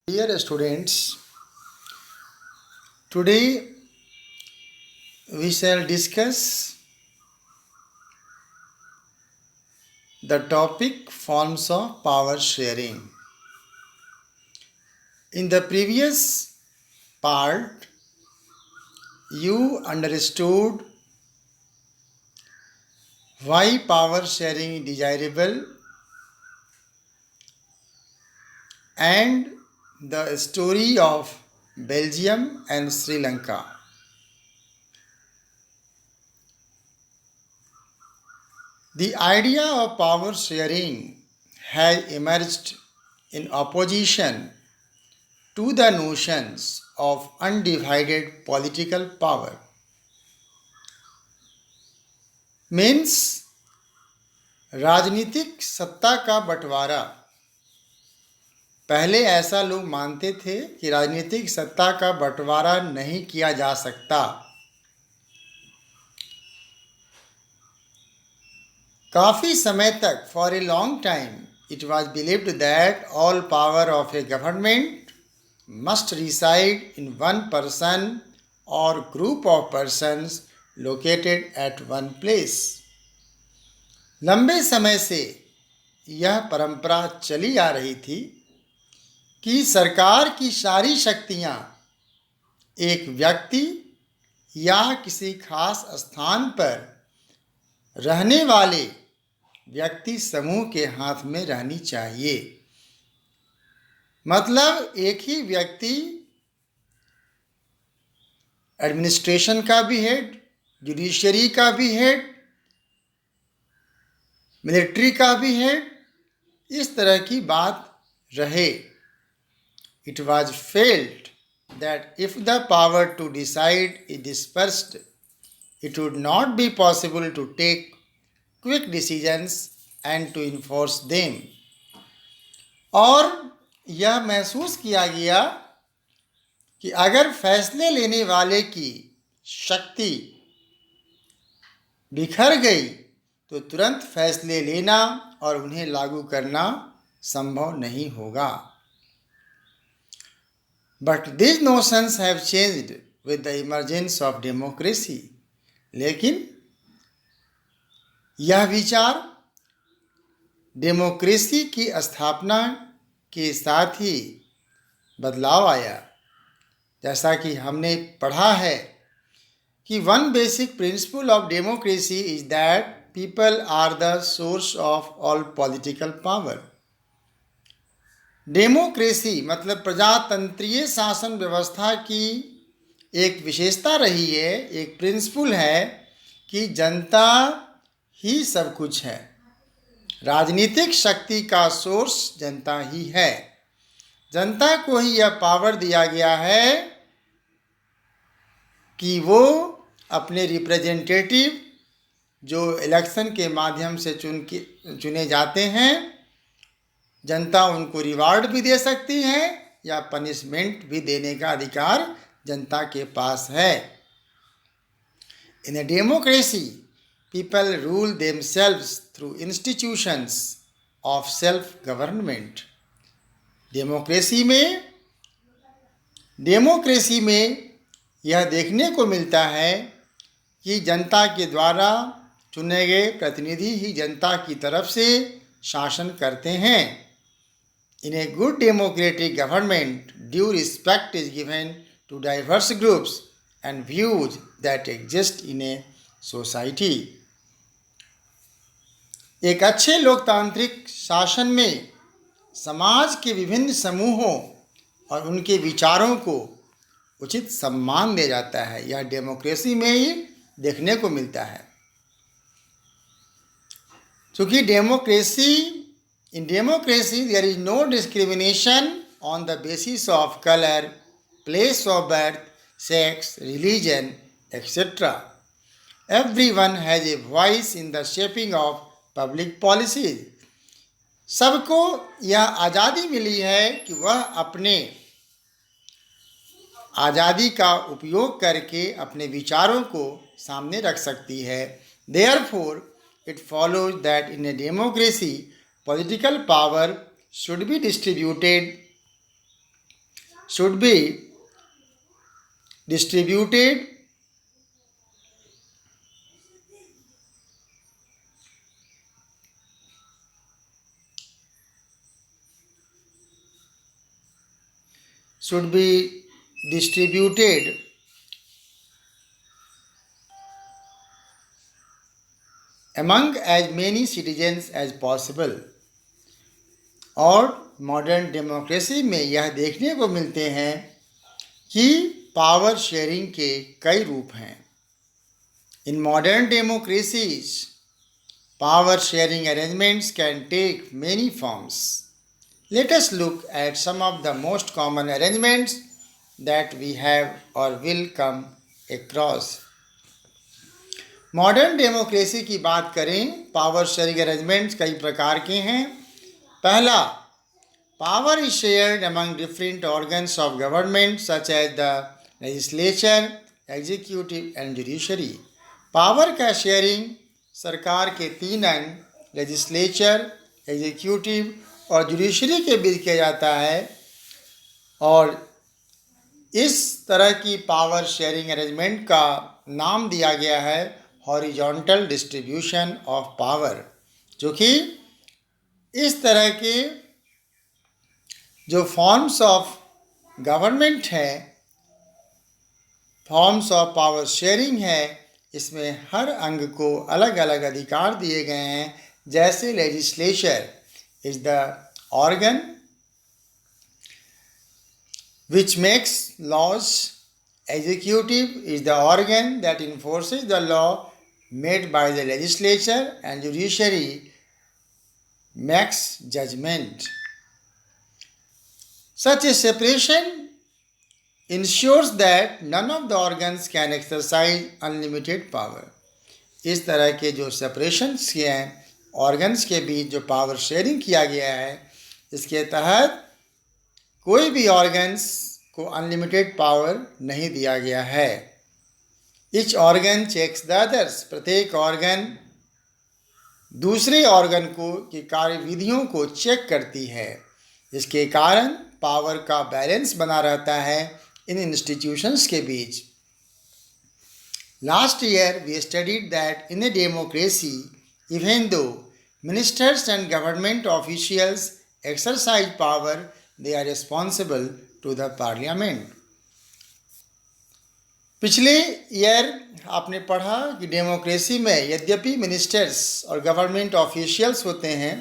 Dear students, today we shall discuss the topic forms of power sharing. In the previous part, you understood why power sharing is desirable and the story of Belgium and Sri Lanka. The idea of power sharing has emerged in opposition to the notions of undivided political power. Means राजनीतिक सत्ता का बंटवारा। पहले ऐसा लोग मानते थे कि राजनीतिक सत्ता का बंटवारा नहीं किया जा सकता। काफ़ी समय तक for a long time it was believed that all power of a government must reside in one person or group of persons located at one place. लंबे समय से यह परंपरा चली आ रही थी कि सरकार की सारी शक्तियां एक व्यक्ति या किसी खास स्थान पर रहने वाले व्यक्ति समूह के हाथ में रहनी चाहिए। मतलब एक ही व्यक्ति एडमिनिस्ट्रेशन का भी हेड, जुडिशरी का भी हेड, मिलिट्री का भी हेड, इस तरह की बात रहे। It was felt that if the power to decide is dispersed, it would not be possible to take quick decisions and to enforce them. और यह महसूस किया गया कि अगर फैसले लेने वाले की शक्ति बिखर गई तो तुरंत फैसले लेना और उन्हें लागू करना संभव नहीं होगा। But these notions have changed with the emergence of democracy. लेकिन यह विचार डेमोक्रेसी की स्थापना के साथ ही बदलाव आया। जैसा कि हमने पढ़ा है कि one basic principle of democracy is that people are the source of all political power. Democracy मतलब प्रजातंत्रीय शासन व्यवस्था की एक विशेषता रही है, एक प्रिंसिपल है कि जनता ही सब कुछ है। राजनीतिक शक्ति का सोर्स जनता ही है। जनता को ही यह पावर दिया गया है कि वो अपने रिप्रेजेंटेटिव जो इलेक्शन के माध्यम से चुने जाते हैं, जनता उनको रिवार्ड भी दे सकती है या पनिशमेंट भी देने का अधिकार जनता के पास है। In a democracy people rule themselves through institutions of self government. Democracy में यह देखने को मिलता है कि जनता के द्वारा चुने गए प्रतिनिधि ही जनता की तरफ से शासन करते हैं। In a good democratic government, due respect is given to diverse groups and views that exist in a society. एक अच्छे लोकतांत्रिक शासन में समाज के विभिन्न समूहों और उनके विचारों को उचित सम्मान दिया जाता है। यह डेमोक्रेसी में ही देखने को मिलता है। क्योंकि in democracy, there is no discrimination on the basis of color, place of birth, sex, religion, etc. Everyone has a voice in the shaping of public policies. सबको यह आज़ादी मिली है कि वह अपने आज़ादी का उपयोग करके अपने विचारों को सामने रख सकती है। Therefore, it follows that in a democracy, political power should be distributed should be distributed among as many citizens as possible. और मॉडर्न डेमोक्रेसी में यह देखने को मिलते हैं कि पावर शेयरिंग के कई रूप हैं. In modern democracies, power sharing arrangements can take many forms. Let us look at some of the most common arrangements that we have or will come across. Modern democracy की बात करें, power sharing arrangements कई प्रकार के हैं. पहला, power is shared among different organs of government such as the legislature, executive and judiciary. Power का sharing सरकार के 3 अंग लेजिस्लेचर, एग्जीक्यूटिव और जुडिशरी के बीच किया जाता है. और इस तरह की पावर शेयरिंग अरेंजमेंट का नाम दिया गया है हॉरिजॉन्टल डिस्ट्रीब्यूशन ऑफ पावर, जो कि इस तरह के जो फॉर्म्स ऑफ गवर्नमेंट है, फॉर्म्स ऑफ पावर शेयरिंग है, इसमें हर अंग को अलग अलग अधिकार दिए गए हैं. जैसे legislature is the organ which makes laws, executive is the organ that enforces the law made by the legislature, and judiciary makes judgment. Such a separation ensures that none of the organs can exercise unlimited power. इस तरह के जो separations किए हैं organs के बीच, जो power sharing किया गया है, इसके तहत कोई भी ऑर्गन्स को अनलिमिटेड पावर नहीं दिया गया है. Each organ checks the others. प्रत्येक ऑर्गन दूसरे ऑर्गन को की कार्यविधियों को चेक करती है. इसके कारण पावर का बैलेंस बना रहता है इन इंस्टीट्यूशंस के बीच. Last year we studied that in a democracy, even though ministers and government officials exercise power, they are responsible to the parliament. पिछले ईयर आपने पढ़ा कि डेमोक्रेसी में यद्यपि मिनिस्टर्स और गवर्नमेंट ऑफिशियल्स होते हैं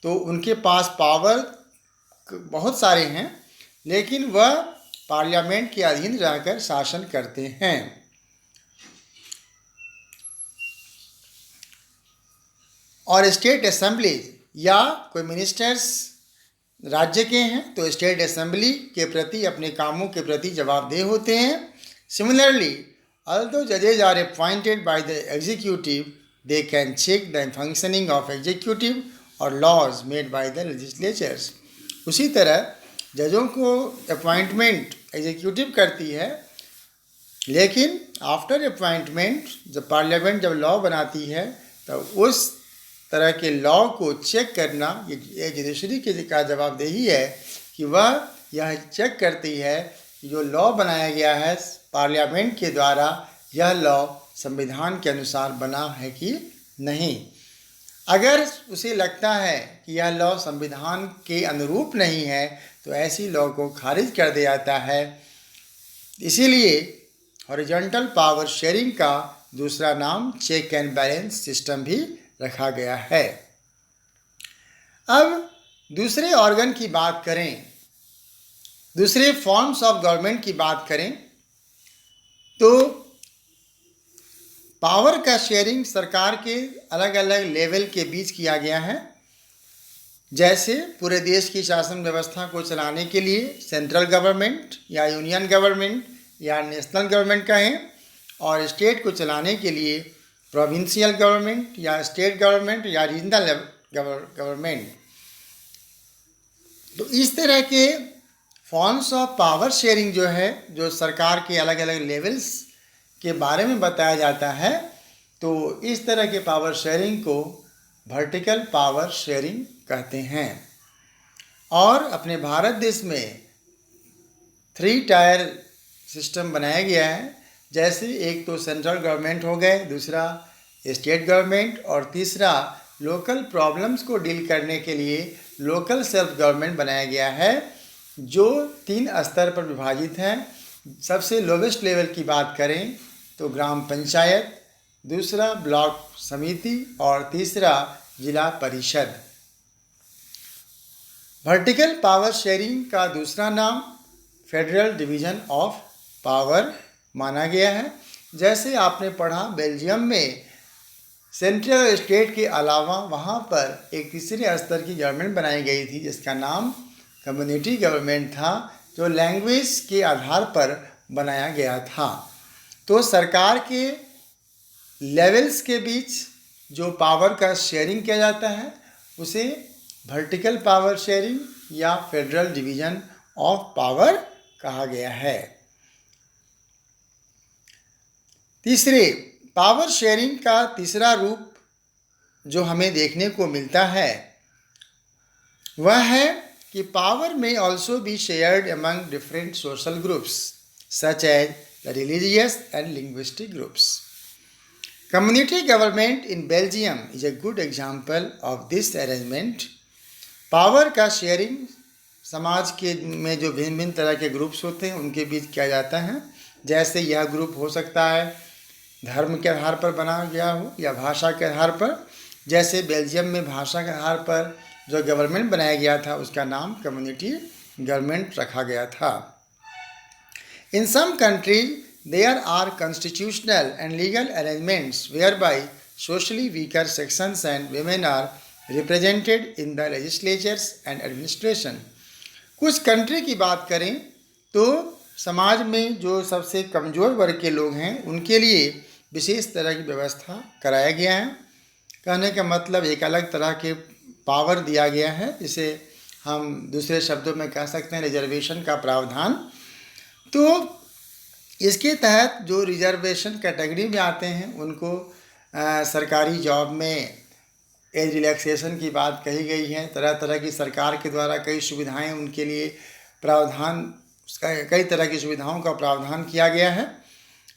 तो उनके पास पावर बहुत सारे हैं, लेकिन वह पार्लियामेंट के अधीन रहकर शासन करते हैं. और स्टेट असेंबली या कोई मिनिस्टर्स राज्य के हैं तो स्टेट असेंबली के प्रति, अपने कामों के प्रति जवाबदेह होते हैं. Similarly, although judges are appointed by the executive, they can check the functioning of executive or laws made by the legislatures. उसी तरह जजों को अपॉइंटमेंट एग्जीक्यूटिव करती है, लेकिन आफ्टर अपॉइंटमेंट जब पार्लियामेंट जब लॉ बनाती है तो उस तरह के लॉ को चेक करना ये जुडिशरी का जवाबदेही है कि वह यह चेक करती है कि जो लॉ बनाया गया है पार्लियामेंट के द्वारा, यह लॉ संविधान के अनुसार बना है कि नहीं. अगर उसे लगता है कि यह लॉ संविधान के अनुरूप नहीं है तो ऐसी लॉ को खारिज कर दिया जाता है. इसीलिए हॉरिजॉन्टल पावर शेयरिंग का दूसरा नाम चेक एंड बैलेंस सिस्टम भी रखा गया है. अब दूसरे ऑर्गन की बात करें, दूसरे फॉर्म्स ऑफ गवर्नमेंट की बात करें तो पावर का शेयरिंग सरकार के अलग अलग लेवल के बीच किया गया है. जैसे पूरे देश की शासन व्यवस्था को चलाने के लिए सेंट्रल गवर्नमेंट या यूनियन गवर्नमेंट या नेशनल गवर्नमेंट कहें, और स्टेट को चलाने के लिए प्रोविंशियल गवर्नमेंट या स्टेट गवर्नमेंट या रीजनल गवर्नमेंट. तो इस तरह के फॉर्म्स ऑफ पावर शेयरिंग जो है, जो सरकार के अलग अलग लेवल्स के बारे में बताया जाता है, तो इस तरह के पावर शेयरिंग को वर्टिकल पावर शेयरिंग कहते हैं. और अपने भारत देश में 3 टायर सिस्टम बनाया गया है। जैसे एक तो सेंट्रल गवर्नमेंट हो गए, दूसरा स्टेट गवर्नमेंट और तीसरा लोकल प्रॉब्लम्स को डील करने के लिए लोकल सेल्फ गवर्नमेंट बनाया गया है, जो 3 स्तर पर विभाजित हैं। सबसे लोवेस्ट लेवल की बात करें तो ग्राम पंचायत, दूसरा ब्लॉक समिति और तीसरा जिला परिषद। वर्टिकल पावर शेयरिंग का दूसरा नाम फेडरल डिवीजन ऑफ पावर माना गया है। जैसे आपने पढ़ा बेल्जियम में सेंट्रल और स्टेट के अलावा वहाँ पर एक तीसरे स्तर की गवर्नमेंट बनाई गई थी जिसका नाम कम्युनिटी गवर्नमेंट था, जो लैंग्वेज के आधार पर बनाया गया था। तो सरकार के लेवल्स के बीच जो पावर का शेयरिंग किया जाता है उसे वर्टिकल पावर शेयरिंग या फेडरल डिवीजन ऑफ पावर कहा गया है। तीसरे पावर शेयरिंग का तीसरा रूप जो हमें देखने को मिलता है वह है कि पावर में also be shared among different social groups such as the religious and linguistic groups. Community government in Belgium is a good example of this arrangement. Power का शेयरिंग समाज के में जो भिन्न भिन्न तरह के ग्रुप्स होते हैं उनके बीच किया जाता है। जैसे यह ग्रुप हो सकता है धर्म के आधार पर बना गया हो या भाषा के आधार पर। जैसे बेल्जियम में भाषा के आधार पर जो गवर्नमेंट बनाया गया था उसका नाम कम्युनिटी गवर्नमेंट रखा गया था। In some countries there are constitutional and legal arrangements whereby socially weaker sections and women are represented in the legislatures and administration। कुछ कंट्री की बात करें तो समाज में जो सबसे कमज़ोर वर्ग के लोग हैं उनके लिए विशेष तरह की व्यवस्था कराया गया है। कहने का मतलब एक अलग तरह के पावर दिया गया है, जिसे हम दूसरे शब्दों में कह सकते हैं रिजर्वेशन का प्रावधान। तो इसके तहत जो रिजर्वेशन कैटेगरी में आते हैं उनको सरकारी जॉब में एज रिलैक्सेशन की बात कही गई है। तरह तरह की सरकार के द्वारा कई सुविधाएं उनके लिए प्रावधान, कई तरह की सुविधाओं का प्रावधान किया गया है।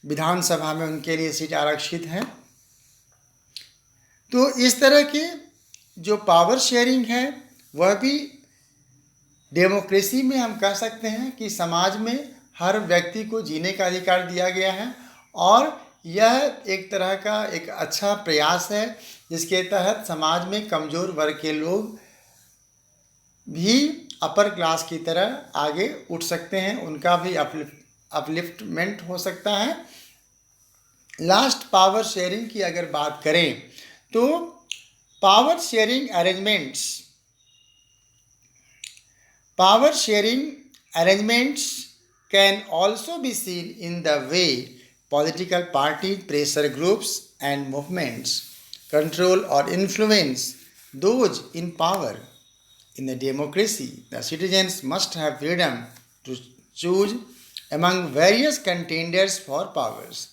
विधानसभा में उनके लिए सीट आरक्षित हैं। तो इस तरह की जो पावर शेयरिंग है वह भी डेमोक्रेसी में हम कह सकते हैं कि समाज में हर व्यक्ति को जीने का अधिकार दिया गया है और यह एक तरह का एक अच्छा प्रयास है जिसके तहत समाज में कमज़ोर वर्ग के लोग भी अपर क्लास की तरह आगे उठ सकते हैं, उनका भी अपलिफ्टमेंट हो सकता है। लास्ट पावर शेयरिंग की अगर बात करें तो power sharing arrangements can also be seen in the way political parties, pressure groups and movements control or influence those in power. In a democracy, the citizens must have freedom to choose among various contenders for powers.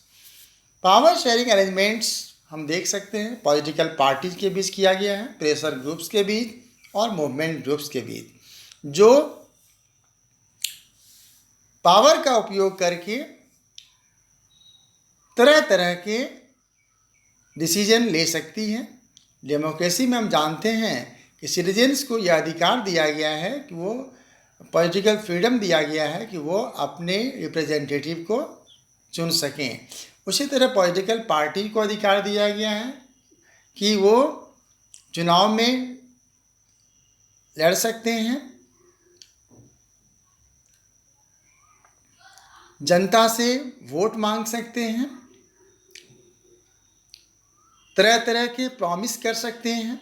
Power sharing arrangements हम देख सकते हैं political parties के बीच किया गया है, pressure groups के बीच और मूवमेंट ग्रुप्स के बीच, जो पावर का उपयोग करके तरह तरह के डिसीजन ले सकती हैं। डेमोक्रेसी में हम जानते हैं कि सिटीजन्स को यह अधिकार दिया गया है कि वो पॉलिटिकल फ्रीडम दिया गया है कि वो अपने रिप्रेजेंटेटिव को चुन सकें। उसी तरह पॉलिटिकल पार्टी को अधिकार दिया गया है कि वो चुनाव में लड़ सकते हैं, जनता से वोट मांग सकते हैं, तरह तरह के प्रॉमिस कर सकते हैं।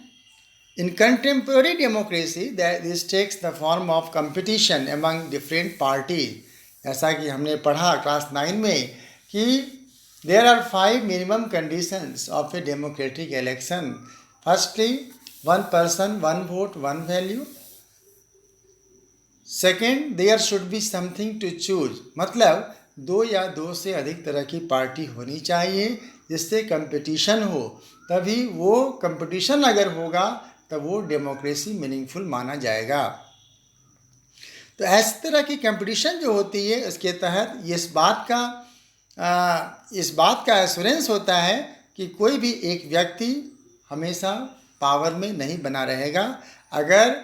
In contemporary democracy this takes the form of competition among different parties. जैसा कि हमने पढ़ा क्लास 9 में कि there are 5 minimum conditions of a democratic election. Firstly 1 person 1 vote 1 value। Second there should be something to choose, मतलब 2 या 2 से अधिक तरह की पार्टी होनी चाहिए जिससे कंपटीशन हो, तभी वो कंपटीशन अगर होगा तब वो डेमोक्रेसी मीनिंगफुल माना जाएगा। तो इस तरह की कंपटीशन जो होती है उसके तहत इस बात का एश्योरेंस होता है कि कोई भी एक व्यक्ति हमेशा पावर में नहीं बना रहेगा। अगर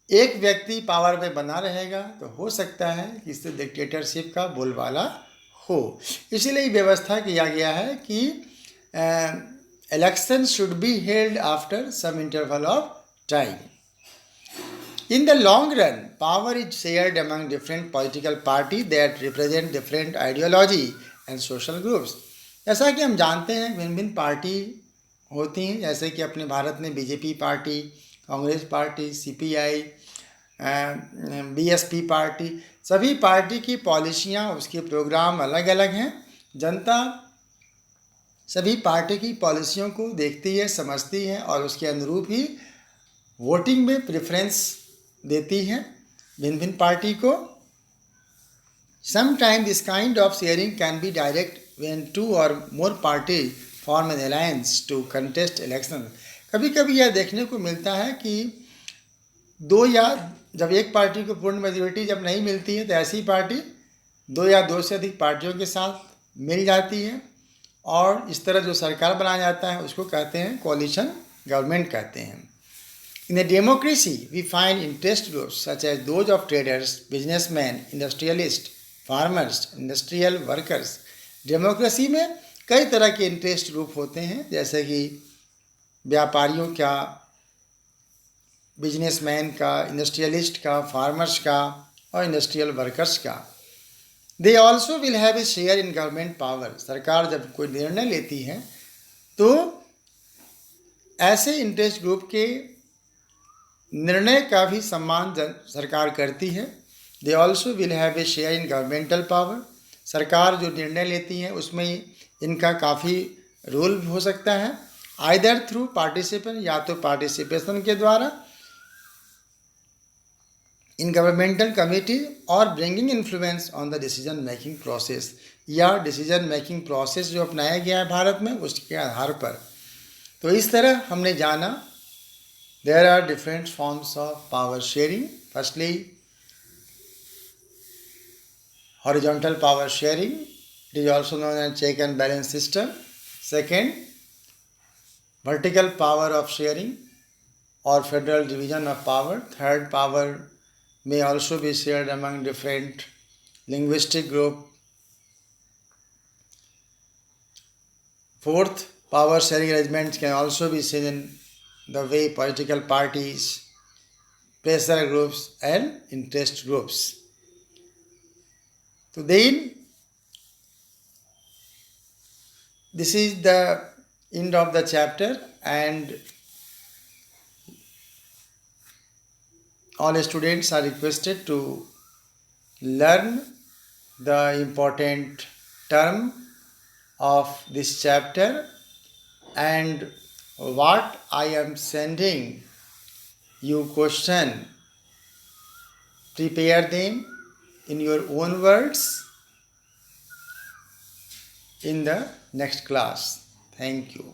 एक व्यक्ति पावर में बना रहेगा तो हो सकता है कि इससे डिक्टेटरशिप का बोलबाला हो। इसीलिए व्यवस्था किया गया है कि election should be held after some interval of time. In the long run, power is shared among different political parties that represent different ideology and social groups. जैसा कि हम जानते हैं भिन्न भिन्न पार्टी होती हैं, जैसे कि अपने भारत में BJP party, Congress party, CPI, BSP party, सभी पार्टी की पॉलिसियाँ, उसके प्रोग्राम अलग अलग हैं। जनता सभी पार्टी की पॉलिसियों को देखती है, समझती है और उसके अनुरूप ही वोटिंग में प्रेफरेंस देती है भिन्न भिन्न पार्टी को। Sometimes this kind of sharing can be direct when two or more parties form an alliance to contest election. कभी कभी यह देखने को मिलता है कि जब एक पार्टी को पूर्ण मेजोरिटी जब नहीं मिलती है तो ऐसी पार्टी दो या दो से अधिक पार्टियों के साथ मिल जाती है और इस तरह जो सरकार बनाया जाता है उसको कहते हैं कोalition गवर्नमेंट कहते हैं। In a democracy, we find interest groups such as those of traders, businessmen, industrialists, farmers, industrial workers. Democracy में कई तरह के इंटरेस्ट ग्रुप होते हैं, जैसे कि व्यापारियों का, बिजनेसमैन का, इंडस्ट्रियलिस्ट का, फार्मर्स का और इंडस्ट्रियल वर्कर्स का। They also will have a share in government power. सरकार जब कोई निर्णय लेती है तो ऐसे इंटरेस्ट ग्रुप के निर्णय का भी सम्मान सरकार करती है। They also will have a share in governmental power. सरकार जो निर्णय लेती है उसमें इनका काफ़ी रोल हो सकता है, आइदर थ्रू पार्टिसिपेशन, या तो पार्टिसिपेशन के द्वारा इन गवर्नमेंटल कमिटी और bringing influence on the decision making process, या डिसीजन मेकिंग प्रोसेस जो अपनाया गया है भारत में उसके आधार पर। तो इस तरह हमने जाना there are different forms of power sharing. Firstly, horizontal power sharing, it is also known as check and balance system. Second, vertical power of sharing or federal division of power. Third, power may also be shared among different linguistic group. Fourth, power sharing arrangements can also be seen in the way political parties, pressure groups and interest groups. So then this is the end of the chapter, and all students are requested to learn the important term of this chapter, and what I am sending you question, prepare them in your own words in the next class. Thank you.